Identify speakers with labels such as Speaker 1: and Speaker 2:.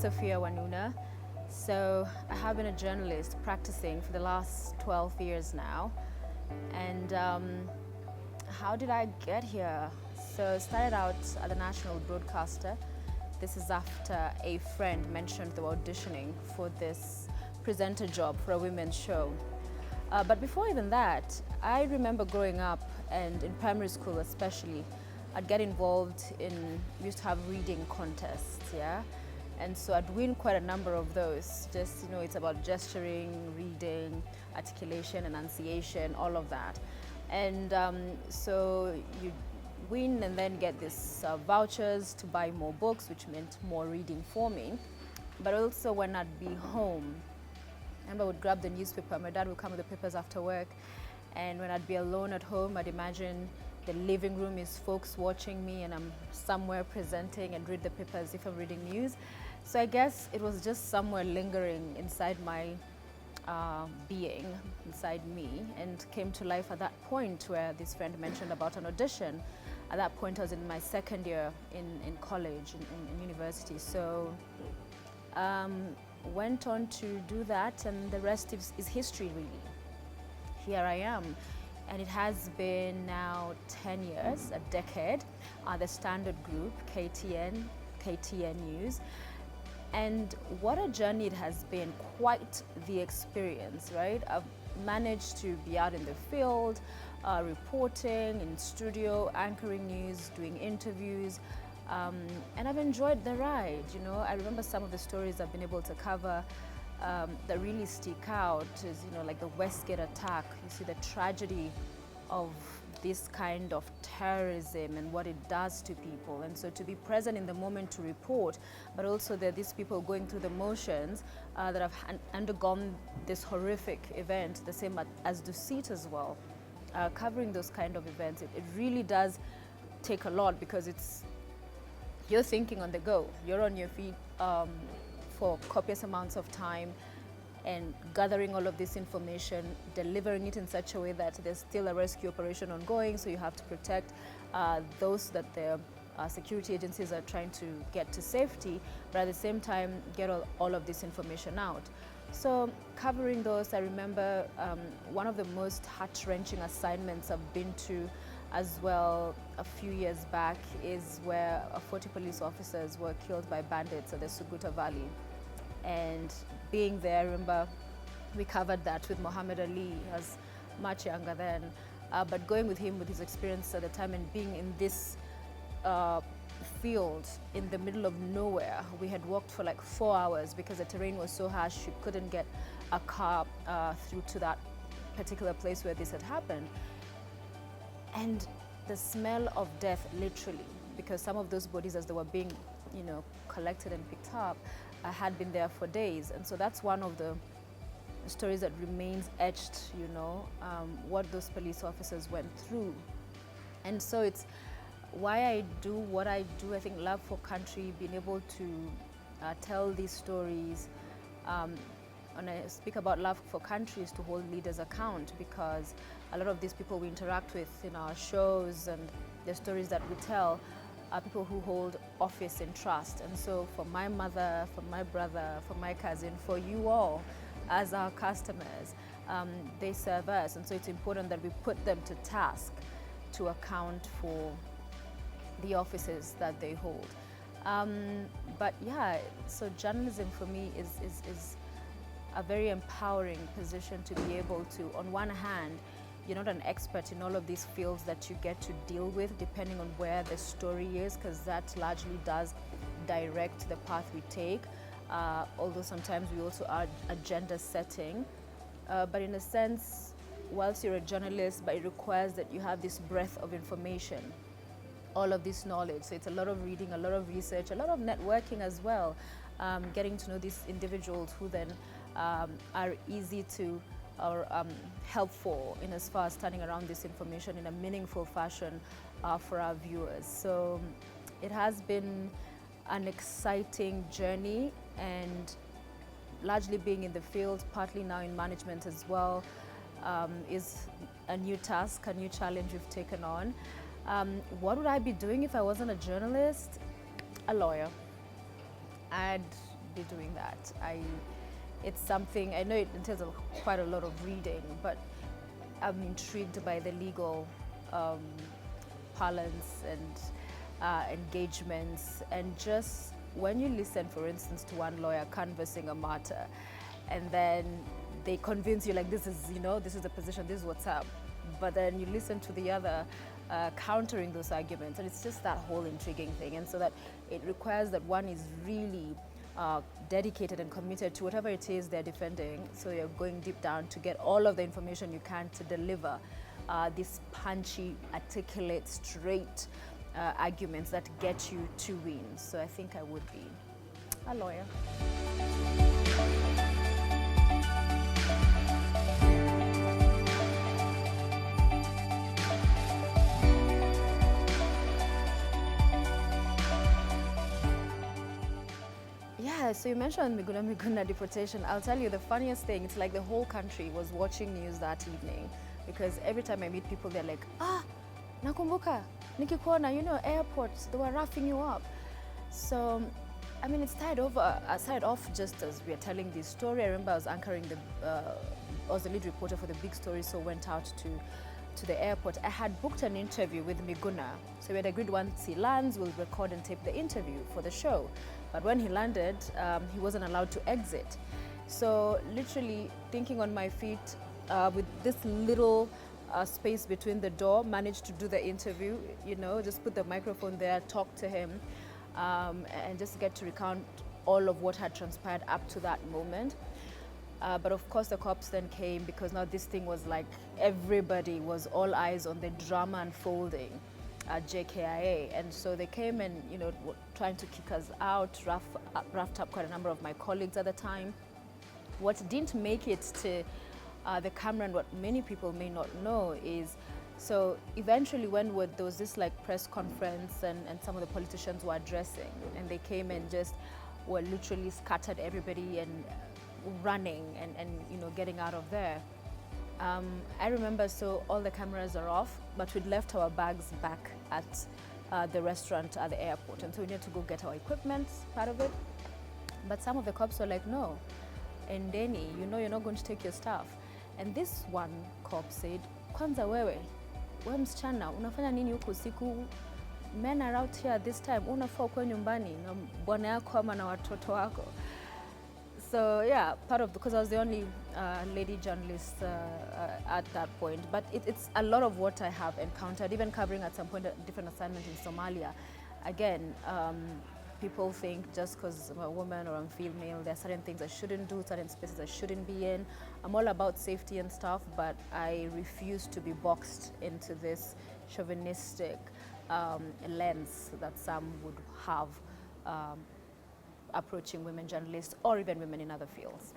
Speaker 1: Sophia Wanuna. So I have been a journalist practicing for the last 12 years now. And how did I get here? So I started out at a national broadcaster. This is after a friend mentioned they were auditioning for this presenter job for a women's show. But before even that, I remember growing up, and in primary school especially, I'd get involved in, we used to have reading contests, yeah? And so I'd win quite a number of those. Just, it's about gesturing, reading, articulation, enunciation, all of that. And so you win and then get these vouchers to buy more books, which meant more reading for me. But also when I'd be home, I remember I would grab the newspaper. My dad would come with the papers after work. And when I'd be alone at home, I'd imagine the living room is folks watching me and I'm somewhere presenting and read the papers if I'm reading news. So I guess it was just somewhere lingering inside my being, inside me, and came to life at that point where this friend mentioned about an audition. At that point, I was in my second year in college, in university. So went on to do that, and the rest is history, really. Here I am. And it has been now 10 years, a decade, the Standard Group, KTN News. And what a journey it has been, quite the experience, right? I've managed to be out in the field, reporting, in studio, anchoring news, doing interviews, and I've enjoyed the ride, I remember some of the stories I've been able to cover that really stick out is, like the Westgate attack. You see the tragedy of this kind of terrorism and what it does to people. And so to be present in the moment to report, but also there are these people going through the motions that have undergone this horrific event, the same as Dusit as well. Covering those kind of events, it really does take a lot, because you're thinking on the go. You're on your feet for copious amounts of time and gathering all of this information, delivering it in such a way that there's still a rescue operation ongoing, so you have to protect those that the security agencies are trying to get to safety, but at the same time get all of this information out. So covering those, I remember one of the most heart-wrenching assignments I've been to as well a few years back is where 40 police officers were killed by bandits at the Suguta Valley. And being there, I remember we covered that with Muhammad Ali. He was much younger then, but going with him with his experience at the time and being in this field in the middle of nowhere. We had walked for like 4 hours because the terrain was so harsh you couldn't get a car through to that particular place where this had happened. And the smell of death, literally, because some of those bodies as they were being collected and picked up had been there for days. And so that's one of the stories that remains etched, what those police officers went through. And so it's why I do what I do. I think love for country, being able to tell these stories. When I speak about love for country, is to hold leaders account, because a lot of these people we interact with in our shows and the stories that we tell are people who hold office in trust. And so for my mother, for my brother, for my cousin, for you all as our customers, they serve us. And so it's important that we put them to task to account for the offices that they hold. But yeah, so journalism for me is a very empowering position to be able to, on one hand, you're not an expert in all of these fields that you get to deal with, depending on where the story is, because that largely does direct the path we take, although sometimes we also are agenda setting. But in a sense, whilst you're a journalist, but it requires that you have this breadth of information, all of this knowledge. So it's a lot of reading, a lot of research, a lot of networking as well, getting to know these individuals who then are easy to or helpful in as far as turning around this information in a meaningful fashion for our viewers. So it has been an exciting journey, and largely being in the field, partly now in management as well, is a new task, a new challenge we've taken on. What would I be doing if I wasn't a journalist? A lawyer. I'd be doing that. It's something, I know it entails quite a lot of reading, but I'm intrigued by the legal parlance and engagements, and just when you listen, for instance, to one lawyer canvassing a matter, and then they convince you like this is the position, this is what's up, but then you listen to the other countering those arguments, and it's just that whole intriguing thing, and so that it requires that one is really dedicated and committed to whatever it is they're defending. So you're going deep down to get all of the information you can to deliver these punchy, articulate, straight arguments that get you to win. So I think I would be a lawyer. Yeah, so you mentioned Miguna deportation. I'll tell you the funniest thing, it's like the whole country was watching news that evening, because every time I meet people, they're like, nakumbuka, nikikuona, airports, they were roughing you up. So, I mean, it started off just as we are telling this story. I remember I was anchoring I was the lead reporter for the big story, so went out to the airport. I had booked an interview with Miguna. So we had agreed once he lands, we'll record and tape the interview for the show. But when he landed, he wasn't allowed to exit. So literally thinking on my feet with this little space between the door, managed to do the interview, just put the microphone there, talk to him, and just get to recount all of what had transpired up to that moment. But of course the cops then came, because now this thing was like everybody was all eyes on the drama unfolding at JKIA, and so they came and trying to kick us out, roughed up quite a number of my colleagues at the time. What didn't make it to the camera, and what many people may not know, is so eventually when there was this like press conference and some of the politicians were addressing, and they came and just were literally scattered everybody and running and getting out of there. I remember, so all the cameras are off, but we'd left our bags back at the restaurant at the airport, and so we needed to go get our equipment, part of it. But some of the cops were like, no, endeni, you're not going to take your stuff. And this one cop said, kwanza wewe msichana, unafanya nini huku usiku? Men are out here this time, unafaa kuwa nyumbani na bwana yako ama na watoto wako. So yeah, because I was the only lady journalist at that point. But it's a lot of what I have encountered, even covering at some point a different assignment in Somalia. Again, people think just because I'm a woman or I'm female, there are certain things I shouldn't do, certain spaces I shouldn't be in. I'm all about safety and stuff, but I refuse to be boxed into this chauvinistic lens that some would have approaching women journalists or even women in other fields.